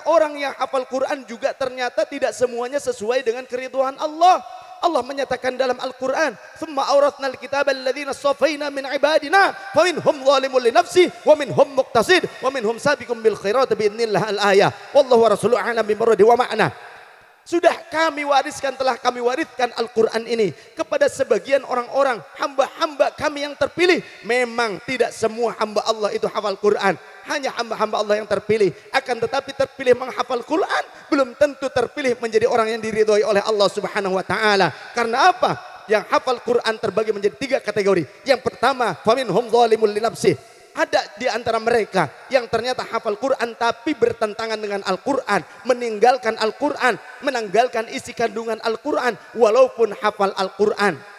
Orang yang hafal Quran juga ternyata tidak semuanya sesuai dengan keridhaan Allah. Allah menyatakan dalam Al-Quran, "Tsumma awratnal kitaba alladziina shafaina min ibadina, faminhum zalimun li nafsihi wa minhum muqtasid wa minhum sabiqun bil khairat biidznillah." Al-ayah. Wallahu wa rasuluhu a'lam bimuradi wa ma'na. Sudah telah kami wariskan Al-Quran ini kepada sebagian orang-orang, hamba-hamba kami yang terpilih. Memang tidak semua hamba Allah itu hafal Quran, hanya hamba-hamba Allah yang terpilih. Akan tetapi terpilih menghafal Quran belum tentu terpilih menjadi orang yang diridhoi oleh Allah Subhanahu wa taala. Karena apa? Yang hafal Quran terbagi menjadi 3 kategori. Yang pertama, faminhum zalimun li nafsihi. Ada di antara mereka yang ternyata hafal Quran tapi bertentangan dengan Al-Quran, meninggalkan Al-Quran, menanggalkan isi kandungan Al-Quran walaupun hafal Al-Quran.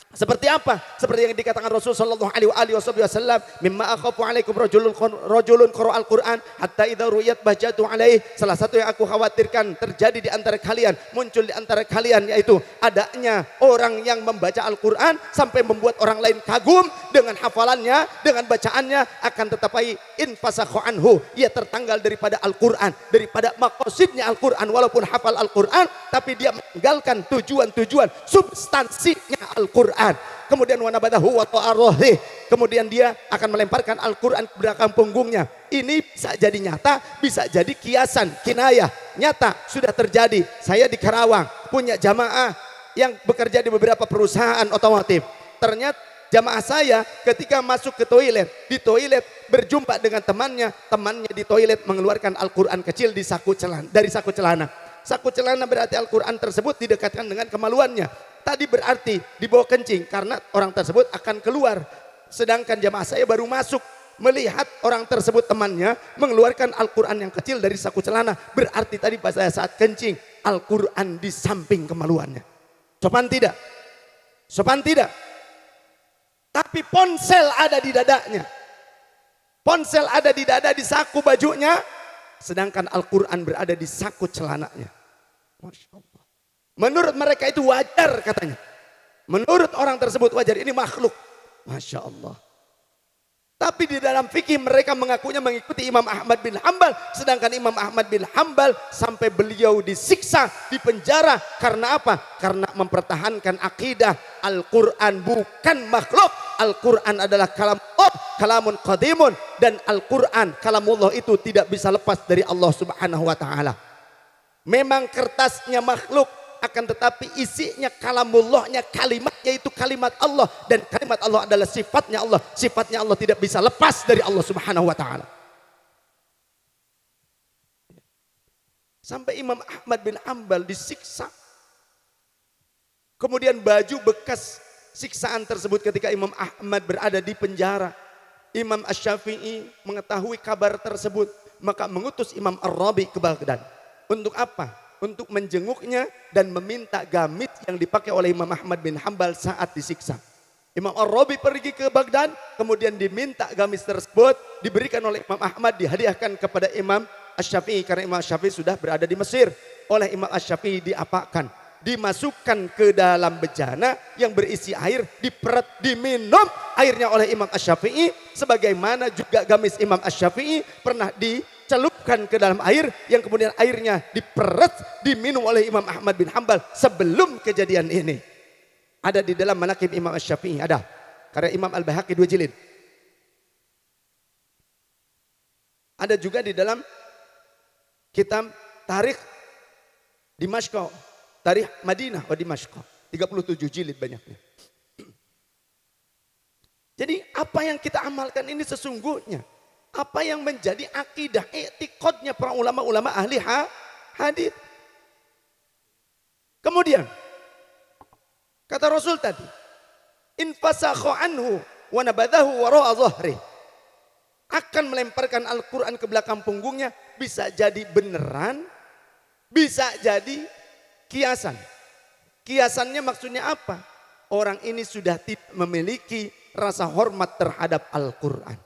Seperti apa? Seperti yang dikatakan Rasul sallallahu alaihi wasallam, "Mimma akhafu alaikum rajulun qara al-Qur'an hatta idza ru'yat bahjatu alaihi." Salah satu yang aku khawatirkan terjadi di antara kalian, muncul di antara kalian, yaitu adanya orang yang membaca Al-Qur'an sampai membuat orang lain kagum dengan hafalannya, dengan bacaannya, akan tetapi infasakhu anhu, ia tertanggal daripada Al-Qur'an, daripada maqasidnya Al-Qur'an. Walaupun hafal Al-Qur'an tapi dia meninggalkan tujuan-tujuan substansinya Al-Qur'an. Kemudian wanabadahu wa ta'arrohi, kemudian dia akan melemparkan Al-Quran ke belakang punggungnya. Ini bisa jadi nyata, bisa jadi kiasan, kinayah. Nyata sudah terjadi. Saya di Karawang punya jamaah yang bekerja di beberapa perusahaan otomotif. Ternyata jamaah saya ketika masuk ke toilet, di toilet berjumpa dengan temannya di toilet mengeluarkan Al-Quran kecil di dari saku celana. Saku celana berarti Al-Quran tersebut didekatkan dengan kemaluannya. Tadi berarti dibawa kencing karena orang tersebut akan keluar. Sedangkan jamaah saya baru masuk melihat orang tersebut temannya mengeluarkan Al-Quran yang kecil dari saku celana. Berarti tadi pas saya saat kencing Al-Quran di samping kemaluannya. Sopan tidak? Sopan tidak? Tapi ponsel ada di dadanya. Ponsel ada di dada, di saku bajunya. Sedangkan Al-Quran berada di saku celananya. Masya Allah. Menurut mereka itu wajar katanya. Menurut orang tersebut wajar, ini makhluk. Masya Allah. Tapi di dalam fikih mereka mengakunya mengikuti Imam Ahmad bin Hanbal. Sedangkan Imam Ahmad bin Hanbal sampai beliau disiksa, dipenjara. Karena apa? Karena mempertahankan akidah Al-Quran bukan makhluk. Al-Quran adalah kalam Allah, kalamun qadimun. Dan Al-Quran, kalamullah itu tidak bisa lepas dari Allah Subhanahu wa ta'ala. Memang kertasnya makhluk, akan tetapi isinya kalamullahnya, kalimatnya itu kalimat Allah, dan kalimat Allah adalah sifatnya Allah. Sifatnya Allah tidak bisa lepas dari Allah Subhanahu wa taala. Sampai Imam Ahmad bin Hanbal disiksa. Kemudian baju bekas siksaan tersebut ketika Imam Ahmad berada di penjara. Imam Asy-Syafi'i mengetahui kabar tersebut, maka mengutus Imam Ar-Rabi ke Baghdad. Untuk apa? Untuk menjenguknya dan meminta gamis yang dipakai oleh Imam Ahmad bin Hanbal saat disiksa. Imam Ar-Rabi pergi ke Baghdad, kemudian diminta gamis tersebut, diberikan oleh Imam Ahmad, dihadiahkan kepada Imam Asy-Syafi'i, karena Imam Asy-Syafi'i sudah berada di Mesir. Oleh Imam Asy-Syafi'i diapakan? Dimasukkan ke dalam bejana yang berisi air, diperet, diminum airnya oleh Imam Asy-Syafi'i, sebagaimana juga gamis Imam Asy-Syafi'i pernah dicelupkan ke dalam air yang kemudian airnya diperet, diminum oleh Imam Ahmad bin Hanbal sebelum kejadian ini. Ada di dalam Manaqib Imam Asy-Syafi'i, ada karya Imam Al-Baihaqi 2 jilid. Ada juga di dalam kitab Tarikh Dimashq, Tarikh Madinah wa Dimashq, 37 jilid banyaknya. Jadi apa yang kita amalkan ini sesungguhnya, apa yang menjadi akidah i'tiqadnya para ulama-ulama ahli hadis. Kemudian kata Rasul tadi, infasakhu anhu wa nabadahu wara'a dhahri, akan melemparkan Al-Quran ke belakang punggungnya. Bisa jadi beneran, bisa jadi kiasan. Kiasannya maksudnya apa? Orang ini sudah tidak memiliki rasa hormat terhadap Al-Quran.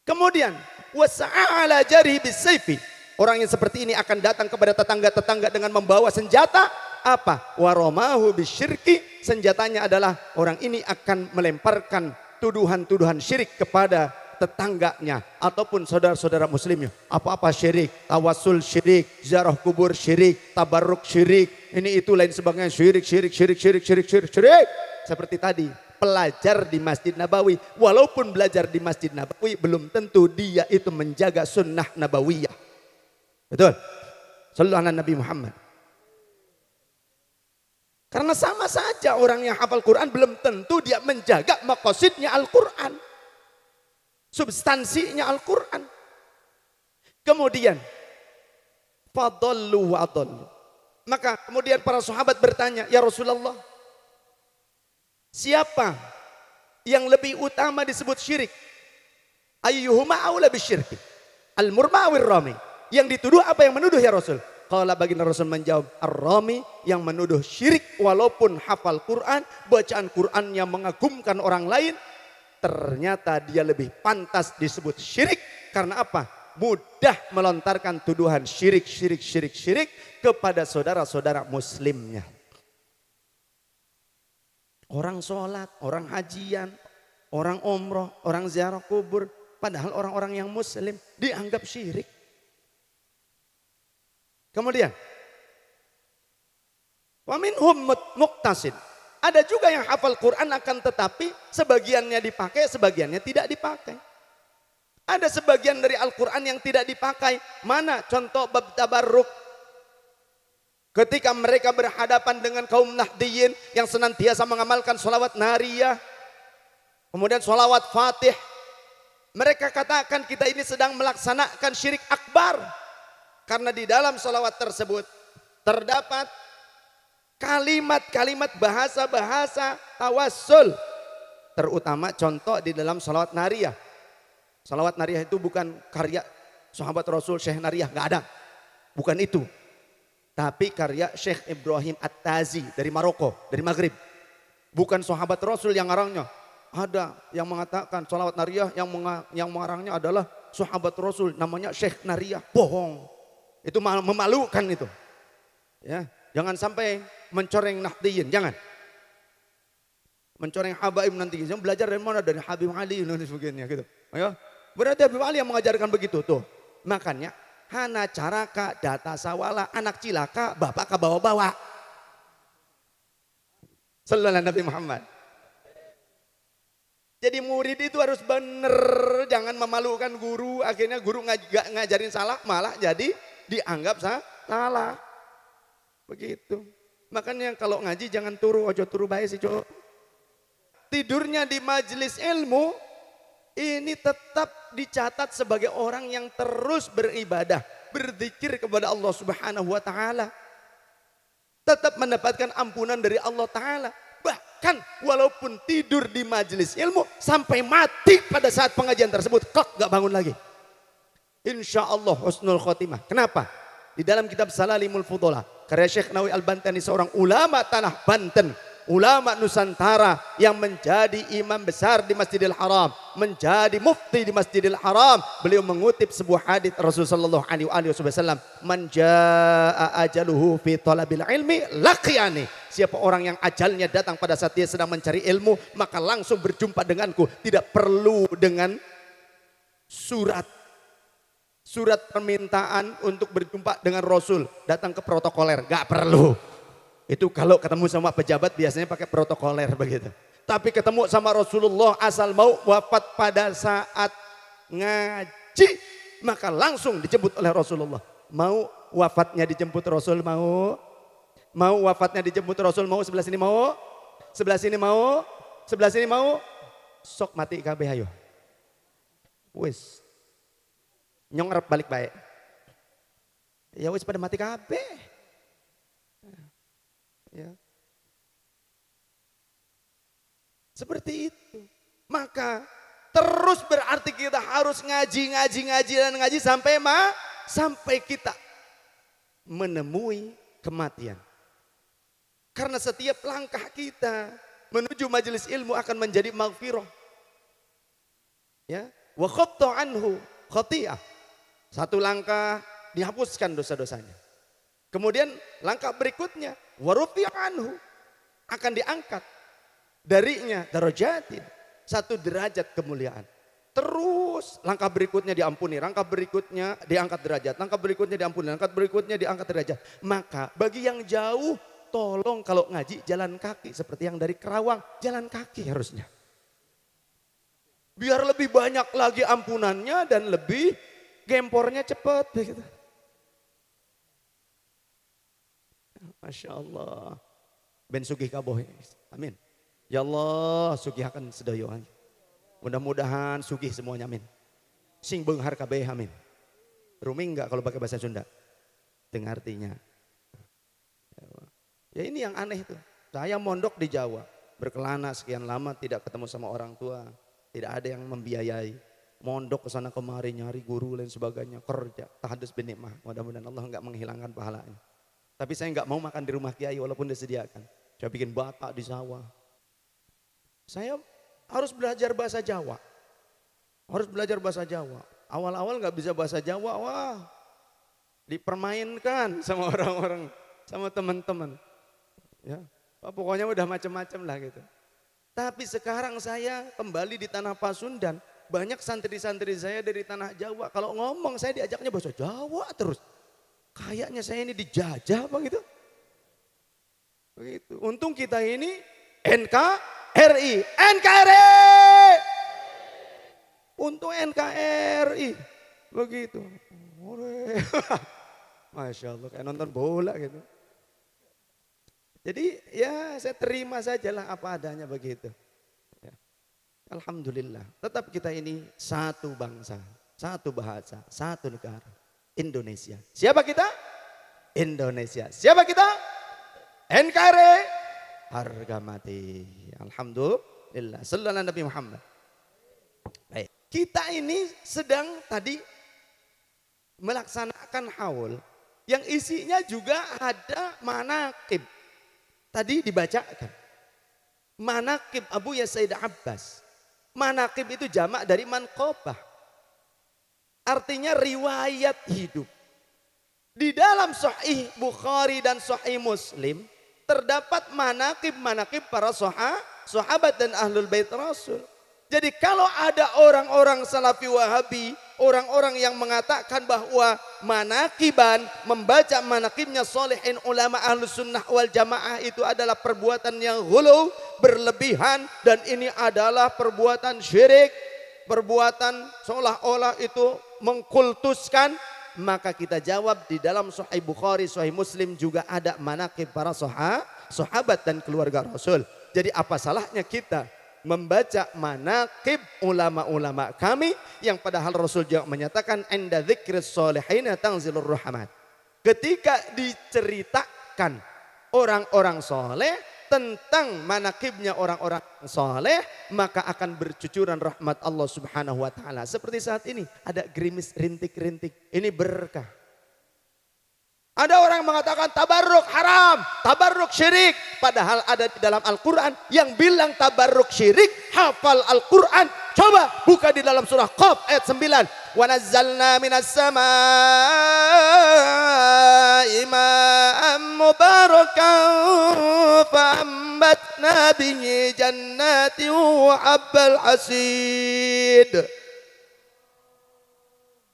Kemudian wasa'ala jarihi bisayfi, orang yang seperti ini akan datang kepada tetangga-tetangga dengan membawa senjata. Apa? Waromahu bisyirki, senjatanya adalah orang ini akan melemparkan tuduhan-tuduhan syirik kepada tetangganya ataupun saudara-saudara muslimnya. Apa-apa syirik, tawasul syirik, ziarah kubur syirik, tabarruk syirik, ini itu lain sebagainya syirik. Seperti tadi, pelajar di Masjid Nabawi, walaupun belajar di Masjid Nabawi belum tentu dia itu menjaga sunnah nabawiyah. Betul? Sallallahu alaihi Nabi Muhammad. Karena sama saja orang yang hafal Quran belum tentu dia menjaga maqasidnya Al-Quran. Substansinya Al-Quran. Kemudian, fadallu wa adallu. Maka kemudian para sahabat bertanya, ya Rasulullah, siapa yang lebih utama disebut syirik? Ayyuhuma aula bisyirki? Al-murma awir rami? Yang dituduh apa yang menuduh ya Rasul? Qala baginda Rasul menjawab, ar-rami, yang menuduh syirik walaupun hafal Quran, bacaan Quran yang mengagumkan orang lain, ternyata dia lebih pantas disebut syirik. Karena apa? Mudah melontarkan tuduhan syirik kepada saudara-saudara muslimnya. Orang sholat, orang hajian, orang umroh, orang ziarah kubur, padahal orang-orang yang muslim dianggap syirik. Kemudian, wa minhum muqtasid. Ada juga yang hafal Quran akan tetapi sebagiannya dipakai, sebagiannya tidak dipakai. Ada sebagian dari Al-Quran yang tidak dipakai. Mana contoh bab tabarruk? Ketika mereka berhadapan dengan kaum Nahdiyin yang senantiasa mengamalkan sholawat nariyah, kemudian sholawat fatih, mereka katakan kita ini sedang melaksanakan syirik akbar. Karena di dalam sholawat tersebut terdapat kalimat-kalimat bahasa-bahasa tawassul. Terutama contoh di dalam sholawat nariyah. Sholawat nariyah itu bukan karya sahabat Rasul Syekh Nariyah, nggak ada. Bukan itu. Tapi karya Syekh Ibrahim At-Tazi dari Maroko, dari Maghrib. Bukan sahabat Rasul yang ngarangnya. Ada yang mengatakan sholawat nariyah yang mengarangnya adalah sahabat Rasul, namanya Syekh Nariyah. Bohong. Itu memalukan itu. Ya, jangan sampai mencoreng Nahdiyin, jangan. Mencoreng Habaib nanti. Jangan belajar dari mana? Dari Habib Ali dan sebagainya gitu. Ayo. Berarti Habib Ali yang mengajarkan begitu tuh. Makanya hana caraka data sawala, anak cilaka bapak ke bawa-bawa. Sallallahu Nabi Muhammad. Jadi murid itu harus bener, jangan memalukan guru. Akhirnya guru ngajarin salah, malah jadi dianggap salah. Begitu. Makanya kalau ngaji jangan turu, ojo turu bae sih cowok. Tidurnya di majelis ilmu ini tetap dicatat sebagai orang yang terus beribadah, berzikir kepada Allah Subhanahu wa taala. Tetap mendapatkan ampunan dari Allah taala. Bahkan walaupun tidur di majelis ilmu sampai mati pada saat pengajian tersebut, kok gak bangun lagi. Insya Allah husnul khotimah. Kenapa? Di dalam kitab Salalimul Fudola, karya Syekh Nawawi Al-Bantani, seorang ulama tanah Banten, ulama Nusantara yang menjadi imam besar di Masjidil Haram, menjadi mufti di Masjidil Haram. Beliau mengutip sebuah hadis Rasulullah SAW, "Man jaa ajaluhu fi talabil ilmi laqiyani." Siapa orang yang ajalnya datang pada saat dia sedang mencari ilmu, maka langsung berjumpa denganku. Tidak perlu dengan surat permintaan untuk berjumpa dengan Rasul, datang ke protokoler, gak perlu. Itu kalau ketemu sama pejabat biasanya pakai protokoler begitu. Tapi ketemu sama Rasulullah asal mau wafat pada saat ngaji, maka langsung dijemput oleh Rasulullah. Mau wafatnya dijemput Rasul, mau wafatnya dijemput Rasul, mau sebelah sini mau, sebelah sini mau, sebelah sini mau, sok mati kabeh ayo. Wis. Nyongrep balik baik. Ya wis pada mati kabeh. Ya. Seperti itu. Maka terus berarti kita harus ngaji sampai kita menemui kematian. Karena setiap langkah kita menuju majelis ilmu akan menjadi maghfirah. Ya, wa khatta anhu khati'ah. Satu langkah dihapuskan dosa-dosanya. Kemudian langkah berikutnya warufi'a anhu, akan diangkat darinya darajatin, satu derajat kemuliaan. Terus langkah berikutnya diampuni, langkah berikutnya diangkat derajat, langkah berikutnya diampuni, langkah berikutnya diangkat derajat. Maka bagi yang jauh, tolong kalau ngaji jalan kaki. Seperti yang dari Kerawang, jalan kaki harusnya. Biar lebih banyak lagi ampunannya dan lebih gempornya cepat. Begitu. Masya Allah. Ben sugih kaboh. Amin. Ya Allah, sugihakan sedayo. Mudah-mudahan sugih semuanya, amin. Sing beunghar kabeh, amin. Ruming enggak kalau pakai bahasa Sunda? Dengar artinya. Ya ini yang aneh tuh. Saya mondok di Jawa, berkelana sekian lama tidak ketemu sama orang tua, tidak ada yang membiayai. Mondok ke sana kemari nyari guru dan sebagainya, kerja, tahadus binikmah. Mudah-mudahan Allah enggak menghilangkan pahalanya. Tapi saya enggak mau makan di rumah kiai walaupun disediakan. Saya bikin batak di sawah. Saya harus belajar bahasa Jawa. Harus belajar bahasa Jawa. Awal-awal nggak bisa bahasa Jawa, wah dipermainkan sama orang-orang, sama teman-teman. Ya, pokoknya udah macam-macam lah gitu. Tapi sekarang saya kembali di tanah Pasundan, banyak santri-santri saya dari tanah Jawa. Kalau ngomong saya diajaknya bahasa Jawa terus. Kayaknya saya ini dijajah apa gitu. Begitu. Untung kita ini NKRI, untuk NKRI, begitu. Masya Allah, kayak nonton bola gitu. Jadi ya saya terima sajalah apa adanya begitu. Ya. Alhamdulillah, tetap kita ini satu bangsa, satu bahasa, satu negara, Indonesia. Siapa kita? Indonesia. Siapa kita? NKRI. Harga mati. Alhamdulillah. Sallallahu Nabi Muhammad. Baik. Kita ini sedang tadi melaksanakan haul yang isinya juga ada manaqib. Tadi dibacakan. Manaqib Abu Yazid Abbas. Manaqib itu jamak dari manqobah. Artinya riwayat hidup. Di dalam Sahih Bukhari dan Sahih Muslim terdapat manaqib-manaqib para sahabat dan ahlul bait Rasul. Jadi kalau ada orang-orang Salafi Wahabi, orang-orang yang mengatakan bahwa manaqiban, membaca manaqibnya sholihin ulama ahlus sunnah wal jamaah itu adalah perbuatan yang ghulu, berlebihan, dan ini adalah perbuatan syirik, perbuatan seolah-olah itu mengkultuskan, maka kita jawab di dalam Sahih Bukhari, Sahih Muslim juga ada manaqib para sahabat dan keluarga Rasul. Jadi apa salahnya kita membaca manaqib ulama-ulama kami yang padahal Rasul juga menyatakan inda dzikris sholihin tanzilur rahmat. Ketika diceritakan orang-orang soleh tentang manaqibnya orang-orang soleh, maka akan bercucuran rahmat Allah Subhanahu wa taala. Seperti saat ini ada gerimis rintik-rintik, ini berkah. Ada orang yang mengatakan tabarruk haram, tabarruk syirik, padahal ada di dalam Al-Qur'an yang bilang tabarruk syirik, hafal Al-Qur'an. Coba buka di dalam surah Qaf ayat 9. Wa nazzalna minas samaa'i ma'an mubarakan fa'ambatna bihi jannatin wa habbal hasid.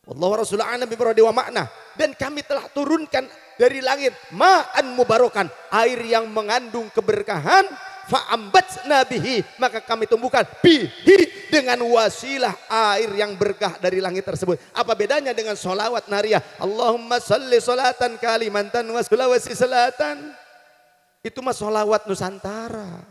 Wallahu Rasul a'lam bimuradi wa makna. Dan kami telah turunkan dari langit ma'an mubarakan, air yang mengandung keberkahan, fa'ambatsna bihi, maka kami tumbuhkan bihi, dengan wasilah air yang berkah dari langit tersebut. Apa bedanya dengan solawat nariyah? Allahumma salli salatan kalimantan wa sulawasi salatan. Itu mah solawat Nusantara.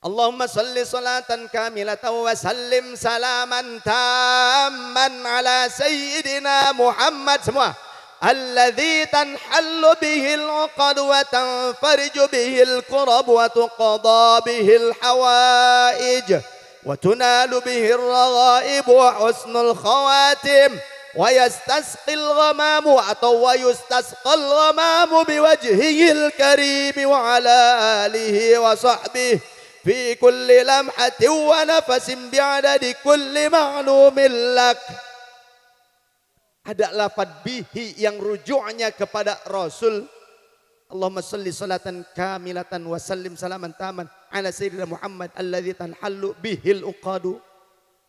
Allahumma salli salatan kamilatan wa sallim salaman tamman ala sayyidina Muhammad. Semua. Alladzi tanhallu bihil uqad wa tanfariju bihil qurab wa tuqada bihil hawaij wa tunalu bihil raghaib wa husnul khawatim wa yastasqil ghamamu atau wa yustasqal ghamamu biwajhihil karim wa ala alihi wa sahbihi fi kulli lamhatin wa nafasin bi'adadi kulli ma'lumin lak. Ada lafad bihi yang rujuknya kepada Rasul Allahumma salli salatan kamilatan wa sallim salaman taman ala sayyidina Muhammad alladzi tanhallu bihil uqadu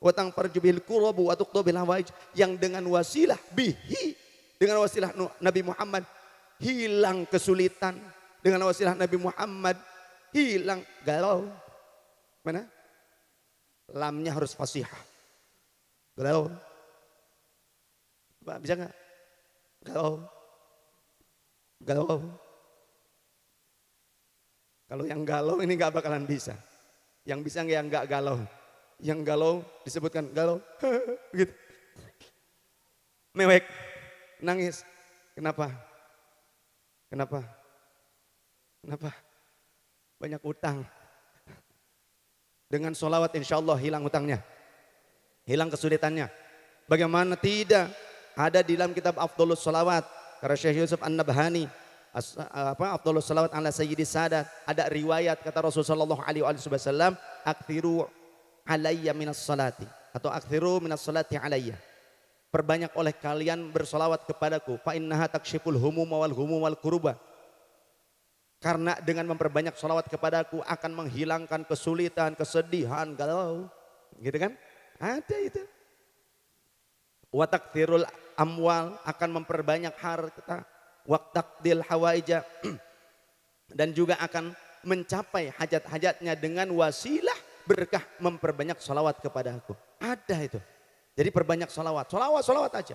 wa tanfarju bihil kurabu wa tuqdu bil hawaij, yang dengan wasilah bihi, dengan wasilah Nabi Muhammad hilang kesulitan, dengan wasilah Nabi Muhammad hilang galau. Mana? Lamnya harus fasihah. Galau. Pak, bisa nggak? Galau. Galau. Kalau yang galau ini nggak bakalan bisa. Yang bisa yang nggak galau. Yang galau disebutkan galau. Begitu. Mewek. Nangis. Kenapa? Kenapa? Kenapa? Banyak utang. Dengan sholawat insya Allah hilang utangnya. Hilang kesulitannya. Bagaimana tidak? Ada di dalam kitab Afdhalus Sholawat. Karena Syekh Yusuf An-Nabhani. Afdhalus Sholawat ala Sayyidis Sadat. Ada riwayat kata Rasulullah SAW. Akthiru alayya minas salati. Atau akthiru minas salati alayya. Perbanyak oleh kalian bersolawat kepadaku. Fa innaha takshiful humuma wal humum wal kuruba. Karena dengan memperbanyak solawat kepadaku akan menghilangkan kesulitan, kesedihan, galau. Gitu kan? Ada itu. Wa takthirul amwal, akan memperbanyak harta. Wa taqdil hawaija. Dan juga akan mencapai hajat-hajatnya dengan wasilah berkah memperbanyak solawat kepadaku. Ada itu. Jadi perbanyak solawat. Solawat aja.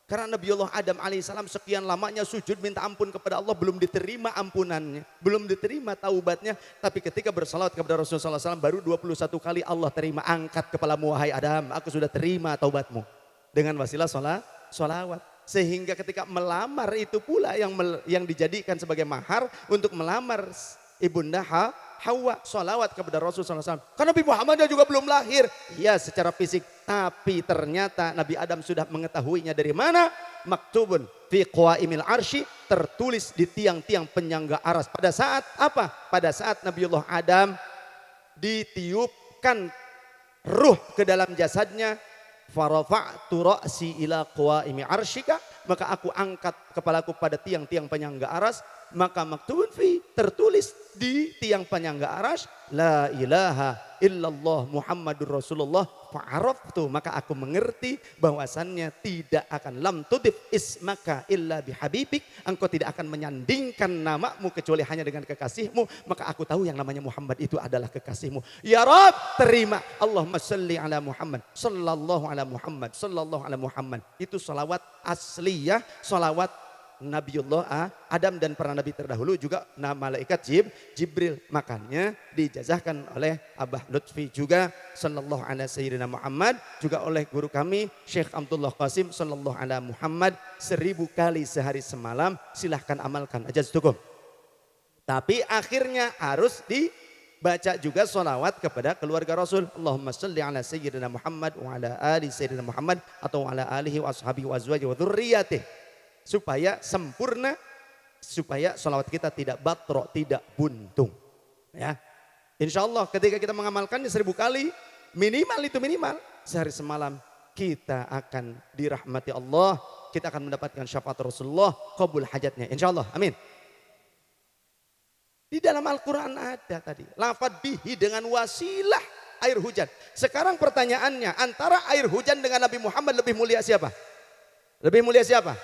Karena Nabiullah Adam alaihissalam sekian lamanya sujud minta ampun kepada Allah, belum diterima ampunannya, belum diterima taubatnya. Tapi ketika bersalawat kepada Rasulullah SAW baru 21 kali Allah terima. Angkat kepalamu wahai Adam, aku sudah terima taubatmu. Dengan wasilah solawat. Sehingga ketika melamar itu pula yang dijadikan sebagai mahar untuk melamar ibunda Hawa, solawat kepada Rasulullah SAW. Karena Nabi Muhammadnya juga belum lahir. Ya secara fisik. Tapi ternyata Nabi Adam sudah mengetahuinya dari mana? Maktubun fi qawaimil arsy, tertulis di tiang-tiang penyangga aras. Pada saat apa? Pada saat Nabiullah Adam ditiupkan ruh ke dalam jasadnya. Farafa'tu ra'si ila qawaimi arsyika, maka aku angkat kepalaku pada tiang-tiang penyangga aras. Maka maktubun fi, tertulis di tiang penyangga aras, la ilaha illallah Muhammadur Rasulullah. Fa'araftu, maka aku mengerti bahwasannya tidak akan lam tudif ismaka illa bihabibik, engkau tidak akan menyandingkan namamu kecuali hanya dengan kekasihmu. Maka aku tahu yang namanya Muhammad itu adalah kekasihmu. Ya Rabb, terima. Allahumma salli ala Muhammad, sallallahu ala Muhammad, sallallahu ala Muhammad. Itu salawat asliyah, salawat Nabiullah Adam dan para nabi terdahulu, juga malaikat Jibril. Makanya dijazahkan oleh Abah Lutfi juga sallallahu ala sayyidina Muhammad, juga oleh guru kami Syekh Abdullah Qasim sallallahu ala Muhammad 1000 kali sehari semalam. Silahkan amalkan aja cukup. Tapi akhirnya harus dibaca juga sholawat kepada keluarga Rasul. Allahumma salli ala sayyidina Muhammad wa ala ali sayyidina Muhammad, atau ala alihi wa ashabihi wa azwajihi wa dzurriyyatihi. Supaya sempurna, supaya sholawat kita tidak batrok, tidak buntung. Ya, insya Allah ketika kita mengamalkannya 1000 kali, minimal sehari semalam, kita akan dirahmati Allah, kita akan mendapatkan syafaat Rasulullah, qabul hajatnya, insya Allah, amin. Di dalam Al-Quran ada tadi, lafadz bihi dengan wasilah air hujan. Sekarang pertanyaannya, antara air hujan dengan Nabi Muhammad lebih mulia siapa? Lebih mulia siapa?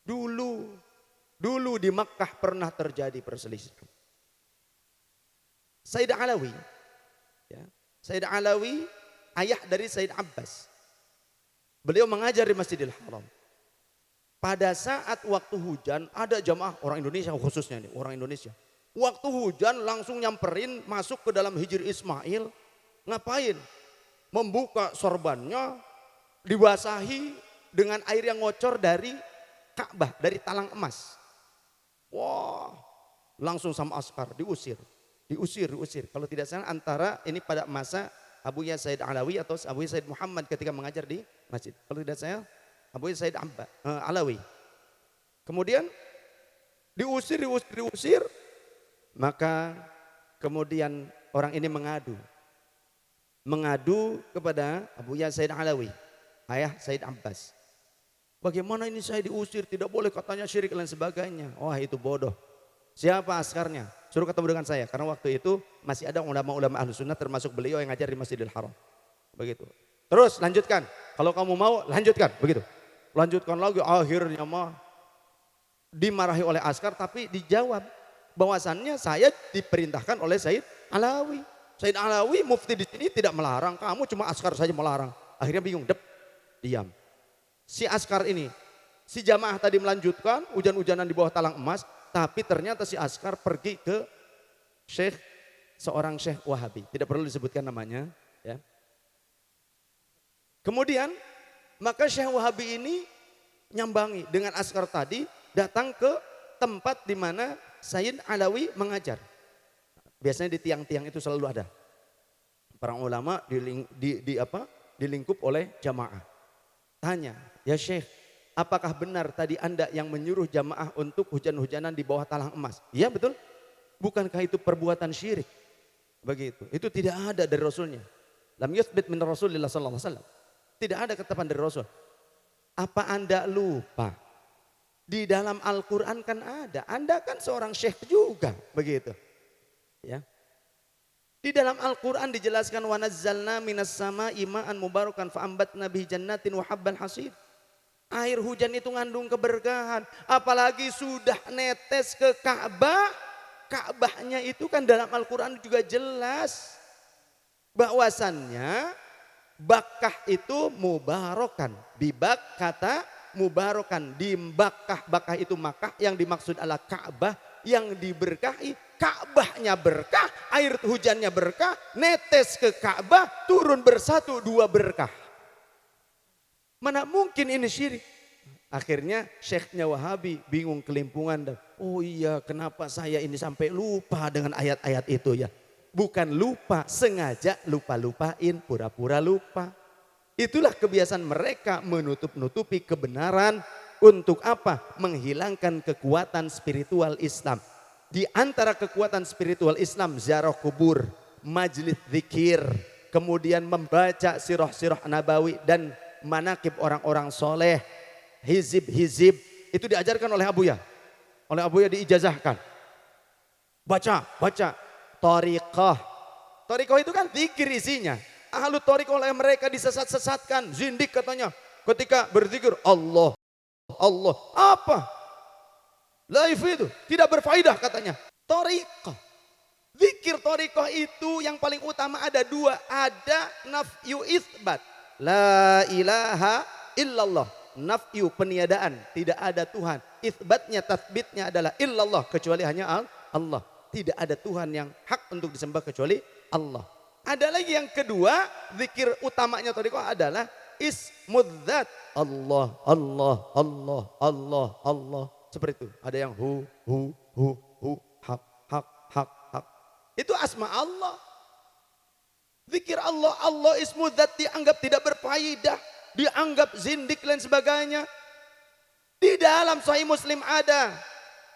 Dulu di Makkah pernah terjadi perselisihan. Sayyid Alawi, ya, Sayyid Alawi ayah dari Sayyid Abbas. Beliau mengajar di Masjidil Haram. Pada saat waktu hujan, ada jamaah orang Indonesia khususnya nih, orang Indonesia. Waktu hujan langsung nyamperin masuk ke dalam Hijri Ismail. Ngapain? Membuka sorbannya, dibasahi dengan air yang ngocor dari Ka'bah, dari talang emas. Wah, langsung sama askar diusir. Kalau tidak salah antara ini pada masa Abuya Sayyid Alawi atau Abuya Sayyid Muhammad ketika mengajar di masjid. Kalau tidak salah Abuya Sayyid Alawi. Kemudian diusir. Maka kemudian orang ini mengadu kepada Abuya Sayyid Alawi, ayah Sayyid Abbas. Bagaimana ini saya diusir, tidak boleh katanya syirik dan sebagainya. Wah itu bodoh. Siapa askarnya? Suruh ketemu dengan saya. Karena waktu itu masih ada ulama-ulama ahlu sunnah termasuk beliau yang ngajar di Masjidil Haram. Begitu. Terus lanjutkan. Kalau kamu mau lanjutkan. Begitu. Lanjutkan lagi akhirnya mah dimarahi oleh askar tapi dijawab. Bahwasannya saya diperintahkan oleh Said Alawi. Said Alawi mufti di sini tidak melarang. Kamu cuma askar saja melarang. Akhirnya bingung. Diam. Si askar ini, si jamaah tadi melanjutkan hujan-hujanan di bawah talang emas, tapi ternyata si askar pergi ke syekh, seorang syekh Wahabi, tidak perlu disebutkan namanya. Ya. Kemudian maka syekh Wahabi ini nyambangi dengan askar tadi, datang ke tempat di mana Sayyid Alawi mengajar. Biasanya di tiang-tiang itu selalu ada para ulama dilingkup oleh jamaah. Tanya, ya Syekh, apakah benar tadi Anda yang menyuruh jamaah untuk hujan-hujanan di bawah talang emas? Iya betul. Bukankah itu perbuatan syirik? Begitu. Itu tidak ada dari Rasulnya. Lam yuthbit min Rasulillah sallallahu alaihi wasallam. Tidak ada ketetapan dari Rasul. Apa Anda lupa? Di dalam Al-Quran kan ada. Anda kan seorang syekh juga. Begitu. Ya. Di dalam Al-Quran dijelaskan wa nazzalna minas sama'i ma'an mubarakan fa'ambatna bihi jannatin wa habban hasid. Air hujan itu ngandung keberkahan, apalagi sudah netes ke Ka'bah. Ka'bahnya itu kan dalam Al-Quran juga jelas bahwasannya Bakkah itu mubarakan. Bibak kata mubarakan, di Bakkah itu Makkah, yang dimaksud adalah Ka'bah yang diberkahi. Ka'bahnya berkah, air hujannya berkah, netes ke Ka'bah, turun bersatu dua berkah. Mana mungkin ini syirik? Akhirnya syekhnya Wahabi bingung kelimpungan. Oh iya, kenapa saya ini sampai lupa dengan ayat-ayat itu ya? Bukan lupa, sengaja lupa-lupain, pura-pura lupa. Itulah kebiasaan mereka menutup-nutupi kebenaran. Untuk apa? Menghilangkan kekuatan spiritual Islam. Di antara kekuatan spiritual Islam, ziarah kubur, majlis zikir, kemudian membaca sirah-sirah nabawi dan manakib orang-orang soleh, hizib-hizib, itu diajarkan oleh Abuya. Oleh Abuya diijazahkan. Baca. Thariqah. Thariqah itu kan zikir isinya. Ahlu thariqah oleh mereka disesat-sesatkan, zindik katanya. Ketika berzikir Allah. Apa? Live itu tidak berfaedah katanya. Thariqah. Zikir thariqah itu yang paling utama ada dua. Ada nafyu isbat. La ilaha illallah. Nafyu peniadaan. Tidak ada Tuhan. Isbatnya, tasbitnya adalah illallah. Kecuali hanya Allah. Tidak ada Tuhan yang hak untuk disembah kecuali Allah. Ada lagi yang kedua. Zikir utamanya thariqah adalah ismudzat. Allah. Seperti itu. Ada yang hu, hak. Itu asma Allah. Zikir Allah ismu dzat dianggap tidak berfaedah. Dianggap zindik dan sebagainya. Di dalam Sahih Muslim ada.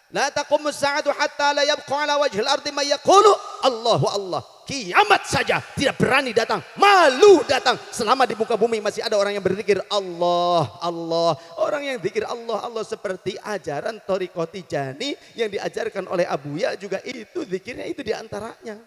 La taqumus sa'atu hatta la yabqa ala wajhil ardi may yaqulu Allahu Allah. Kiamat saja tidak berani datang, malu datang selama di muka bumi masih ada orang yang berzikir Allah. Orang yang zikir Allah seperti ajaran Thariqah Tijani yang diajarkan oleh Abuya juga itu zikirnya itu diantaranya.